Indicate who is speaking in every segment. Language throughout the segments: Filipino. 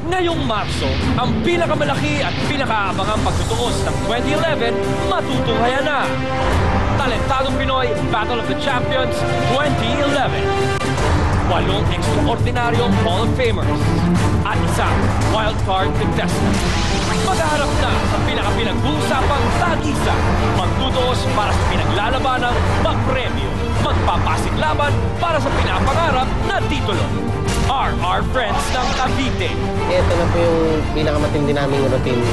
Speaker 1: Ngayong Marso, ang pinakamalaki at pinakaabangang pagtutuos ng 2011 matutunghayan na. Talentadong Pinoy Battle of the Champions 2011. 8 ekstraordinaryong Hall of Famers at isang wildcard contestant. Maghaharap na sa pinakapinag-uusapang tag-isa. Magtutuos para sa pinaglalabanang magpremyo. Magpapasiglaban para sa pinapangarap na titulo. RR Friends ng Cavite.
Speaker 2: Ito na po yung pinakamatindi naming routine.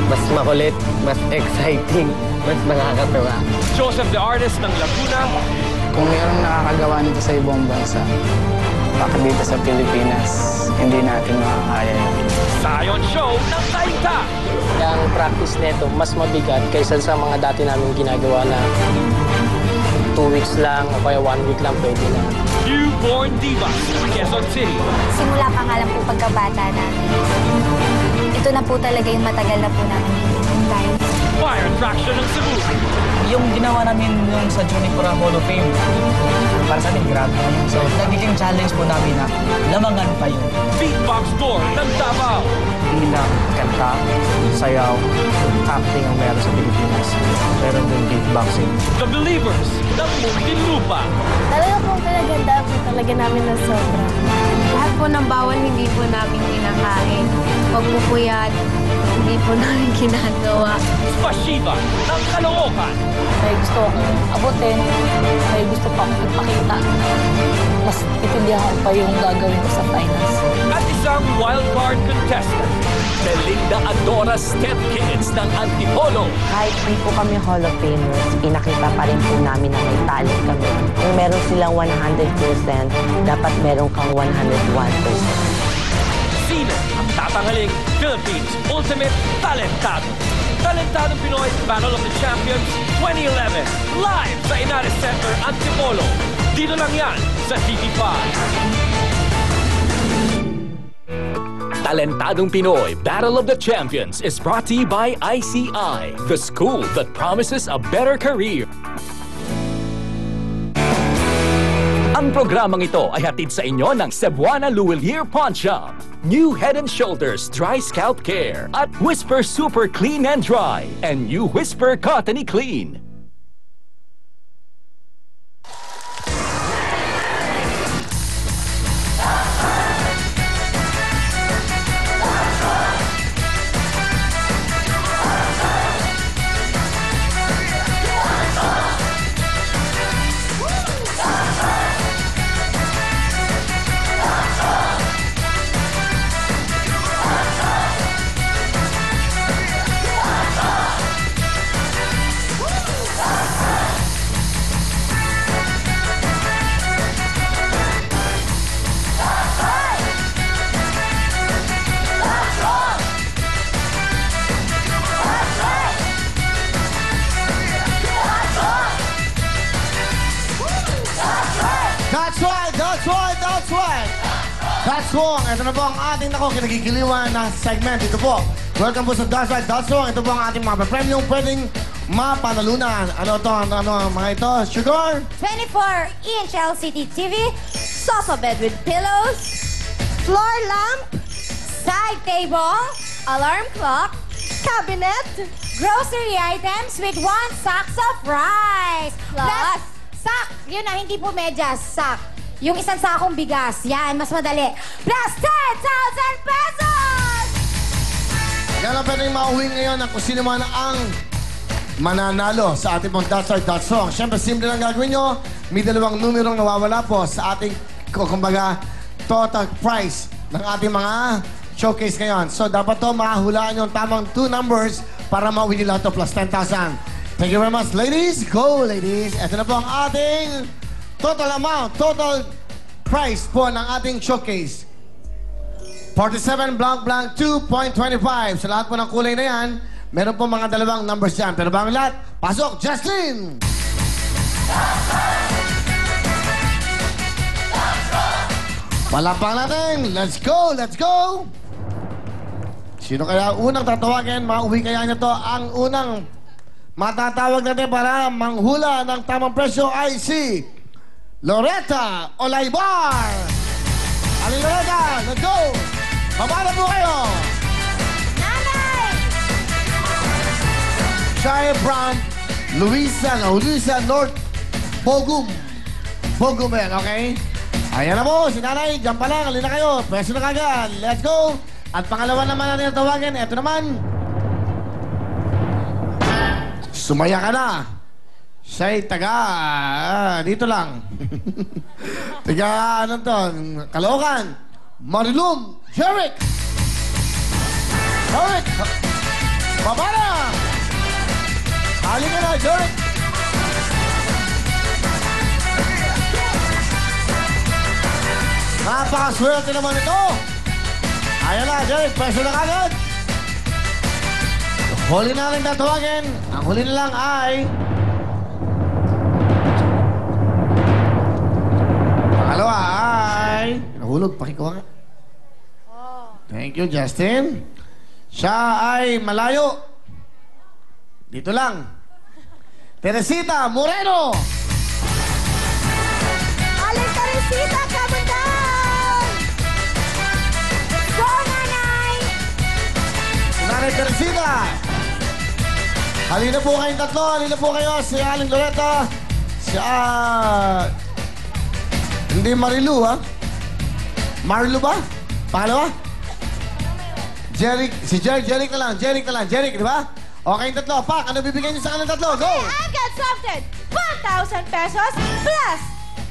Speaker 2: Mas makulit, mas exciting, mas nakakatawa.
Speaker 1: Joseph the Artist ng Laguna.
Speaker 3: Kung mayroong nakakagawa nito sa ibang bansa, bakit dito sa Pilipinas, hindi natin makakaya yun.
Speaker 1: Zion Show ng Taita.
Speaker 4: Ang practice nito mas mabigat kaysa sa mga dati namin ginagawa na 2 weeks lang o kaya 1 week lang pwede na.
Speaker 1: Newborn Divas ng Quezon City.
Speaker 5: Simula pa nga lang po pagkabata namin. Ito na po talaga yung matagal na po namin guys.
Speaker 1: Fire Attraction ng Cebu.
Speaker 6: Yung ginawa namin yung sa Junipura Hall of Fame, para sa amin, grabe. So, nagiging challenge po namin na lamangan pa yun.
Speaker 1: Beatbox Tour ng Davao.
Speaker 3: Hindi lang kanta, sayaw, acting ang meron sa Pilipinas. Meron din beatboxing.
Speaker 1: The Believers ng Muntinlupa.
Speaker 5: Talaga po pinaganda po talaga namin na sobra. Lahat po ng bawal hindi po namin kinakain. Pagpupuyat, hindi po namin ginagawa.
Speaker 1: Spasiba ng Caloocan.
Speaker 7: May gusto akong abutin, may gusto pa akong ipakita. Mas itindihan pa yung gagawin ko sa finals.
Speaker 1: At isang wildcard contestant. Belinda Adora Step Kids ng Antipolo.
Speaker 8: Kahit di po kami Hall of Famers, pinakita pa rin po namin na may talent kami. Kung meron silang 100%, dapat meron kang 101%.
Speaker 1: Sino ang tatanghaling Philippines Ultimate Talentado? Talentadong Pinoy Battle of the Champions 2011. Live sa Inares Center, Antipolo. Dito lang yan sa TV5.
Speaker 9: Talentadong Pinoy Battle of the Champions is brought to you by ICI, the school that promises a better career. Ang programang ito ay hatid sa inyo ng Cebuana Luwilier Pawn Shop, New Head & Shoulders Dry Scalp Care, at Whisper Super Clean and Dry, and New Whisper Cottony Clean.
Speaker 10: That's wrong. Ito na po ang ating kinagigiliwan na segment. Ito po. Welcome po sa That's Right, That's Wrong. Ito po ang ating mga premium pwedeng mapanalunan. Ano to? Ano mga ito? Sugar?
Speaker 5: 24-inch LCD TV, sofa bed with pillows, floor lamp, side table, alarm clock, cabinet, grocery items with 1 sacks of rice. Plus, sack. Yun na, hindi po medyas. Sack. Yung isang sakong bigas. Yan, mas madali. Plus 10,000 pesos!
Speaker 10: Yan ang pwedeng mauwi ngayon ng kung sino man ang mananalo sa ating pong That's Right, That's Wrong. Siyempre, simple lang gagawin nyo. May 2 numerong nawawala po sa ating, kumbaga, total price ng ating mga showcase ngayon. So, dapat to makahulaan yung tamang 2 numbers para mauwi nila ito plus 10,000. Thank you very much, ladies. Go, ladies. Ito na po ang ating total amount, total price po ng ating showcase. 47 blank blank 2.25. Sa lahat po ng kulay na yan, meron po mga 2 numbers dyan. Pero ba ang lahat? Pasok, Justin! Palampang natin. Let's go, let's go! Sino kaya unang tatawagin? Mauwi kaya nito ang unang matatawag natin para manghula ng tamang presyo ay si Loretta Olaybar! Aling Loretta, let's go! Shai Brown, Luisa North Bogum. Bogum ba yan, okay? Ayan na po, si nanay, dyan pa lang, alin na kayo. Pwesto na kagad, let's go. At pangalawa naman natin ang tawagin, eto naman. Sumaya ka na. Siya'y dito lang. Taga, ano to, Caloocan. Marilum, Jeric. Jeric, baba na. Halika na, Jeric. Napakaswerte naman ito. Ayan na, Jeric, pwesto na kagad. Huli na rin tatawagin. Ang huli na lang ay... Pangalawa ay... Nahulog, pakikuha nga. Thank you, Justin. Siya ay malayo. Dito lang. Teresita Moreno.
Speaker 5: Aling Teresita, kamundan! Go, nanay!
Speaker 10: Nanay Teresita. Halina po kayong tatlo. Halina po kayo. Si Aling Loretta. Si hindi Marilu, ha? Marilu ba? Pangalawa? Jeric. Si Jeric na lang. Jeric, di ba? Okay yung tatlo. Pak, ano bibigyan niyo sa kanilang tatlo? Go!
Speaker 5: I've got something! 1,000 pesos plus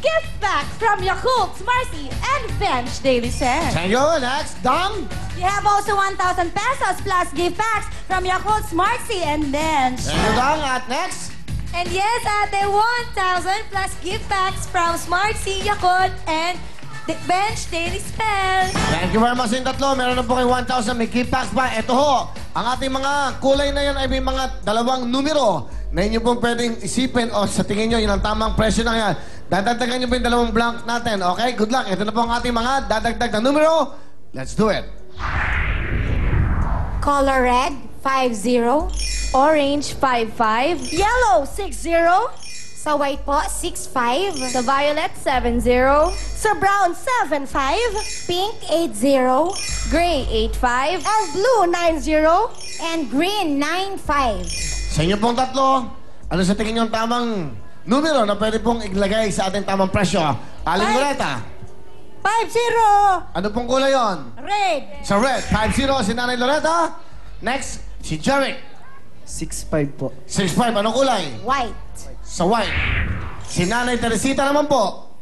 Speaker 5: gift back from Yakult, Marcy, and Bench Daily Sen.
Speaker 10: Thank you. Next, Dom.
Speaker 5: You have also 1,000 pesos plus gift packs from Yakult, Marcy, and Bench.
Speaker 10: Thank you, Dom. At next.
Speaker 5: And yes, ate, 1,000 plus gift packs from Smarty, Yakult, and Bench Daily Spell.
Speaker 10: Thank you very much sa tatlo. Meron na po kayo 1,000. May gift packs pa. Ito ho, ang ating mga kulay na yan ay may mga dalawang numero na inyo pong pwedeng isipin o sa tingin nyo, yun ang tamang presyo na yan. Dadagdagan nyo po yung dalawang blank natin. Okay, good luck. Ito na po ang ating mga dadagdag na numero. Let's do it.
Speaker 5: Color red, 50. Orange, 55. Yellow, 60. Sa white po, 65. Sa violet, 70. Sa brown, 75. Pink, 80. Gray, 85. And blue, 90. And green, 95.
Speaker 10: Sa inyo pong tatlo, ano sa tingin nyo ang tamang numero na pwede pong ilagay sa ating tamang presyo? Aling Loretta.
Speaker 5: 50.
Speaker 10: Ano pong kulay yon?
Speaker 5: Red.
Speaker 10: Sa red, 50 si Nanay Loretta. Next, si Jeric.
Speaker 6: 6'5" po.
Speaker 10: 6'5", anong kulay?
Speaker 5: White.
Speaker 10: Sa white. Si Nanay Teresita naman po.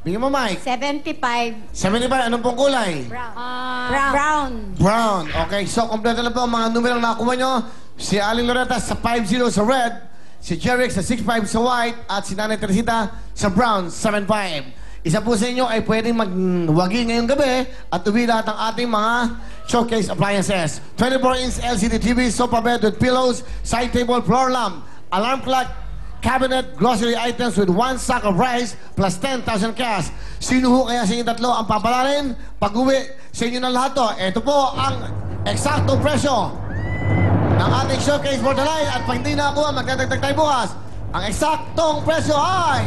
Speaker 10: Bigyan mo, Mike.
Speaker 5: 75.
Speaker 10: 75, anong pong kulay?
Speaker 5: Brown.
Speaker 10: Brown. Okay, so kompleto na po ang mga numerong nakuha nyo. Si Aling Loretta sa 50 sa red, si Jeric sa 65 sa white, at si Nanay Teresita sa brown, 75. Isa po sa inyo ay pwedeng magwagi ngayong gabi at uwi lahat ng ating mga showcase appliances. 24-inch LCD TV, sofa bed with pillows, side table, floor lamp, alarm clock, cabinet, grocery items with 1 sack of rice plus 10,000 cash. Sino ho kaya sa inyo tatlo ang papalarin? Pag-uwi sa inyo ng lahat to, ito po ang eksaktong presyo ng ating showcase for tonight. At pag hindi nakakuha, magdadagdag tayo bukas. Ang eksaktong presyo ay...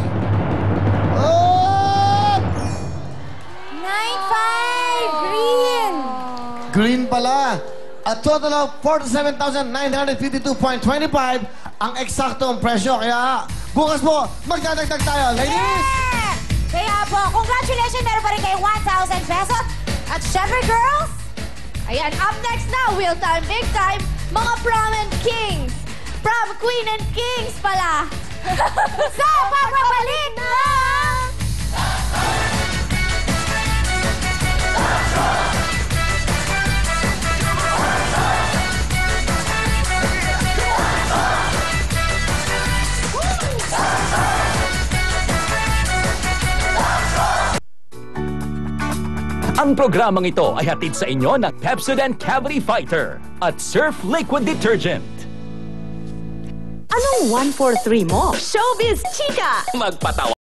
Speaker 5: 95. Green.
Speaker 10: Green pala. A total of 47,952.25 ang eksaktong presyo. Kaya bukas po, magdadagdag tayo. Ladies!
Speaker 5: Yeah! Kaya po, congratulations, meron pa rin kayong 1,000 pesos. At syempre, girls, ayan, up next na, Wheel Time, Big Time, mga prom and kings. Prom queen and kings pala. So, pagbabalik na!
Speaker 9: Ang programang ito ay hatid sa inyo ng Pepsodent Cavity Fighter at Surf Liquid Detergent.
Speaker 11: Anong 143 mo? Showbiz Chika!
Speaker 9: Magpatawa